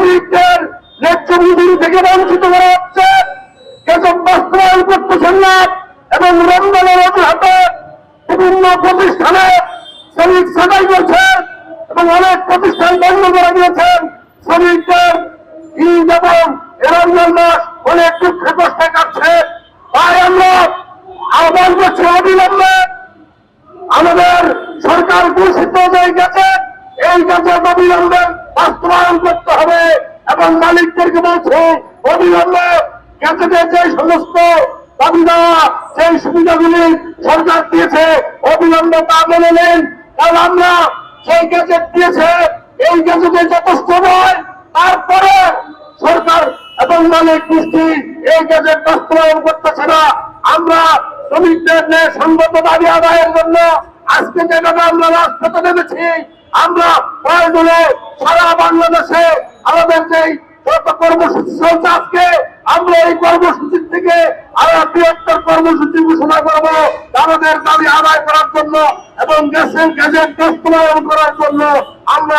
শ্রমিকদের ন্যায্য মজুরি থেকে বঞ্চিত করা হচ্ছে, গেজেট বাস্তবায়ন করতেছেন না এবং রমজানের অজুহাতে বিভিন্ন প্রতিষ্ঠানে শ্রমিক ছাঁটাই করছেন এবং অনেক প্রতিষ্ঠান বন্ধ করে দিয়েছেন। শ্রমিকদের ঈদ এবং রমজান মাস অনেক দুঃখে কষ্টে কাটছে। তাই আমরা আহ্বান করছি অবিলম্বে আমাদের সরকার ঘোষিত যে গেজেট, এই গেজেট অবিলম্বে বাস্তবায়ন করতে হবে এবং মালিকদেরকে বলছে অবিলম্বে গেজেটের যে সমস্ত দাবি দেওয়া সেই সুবিধাগুলি সরকার দিয়েছে অবিলম্বে তা মেনে নেন। কারণ আমরা সেই গেজেট দিয়েছে, এই গেজেটে যথেষ্ট নয়, তারপরে সরকার এবং মালিক গোষ্ঠী এই গেজেট বাস্তবায়ন করতেছে না। আমরা শ্রমিকদের ন্যায় সঙ্গত দাবি আদায়ের জন্য আজকে যেভাবে আমরা রাজপথে নেমেছি, আমরা প্রয়োজনে সারা বাংলাদেশে আমাদের যেই যত কর্মসূচি চলছে আজকে আমরা এই কর্মসূচির থেকে আরো বৃহত্তর কর্মসূচি ঘোষণা করবো আমাদের দাবি আদায় করার জন্য এবং গেজেট বাস্তবায়ন করার জন্য। আমরা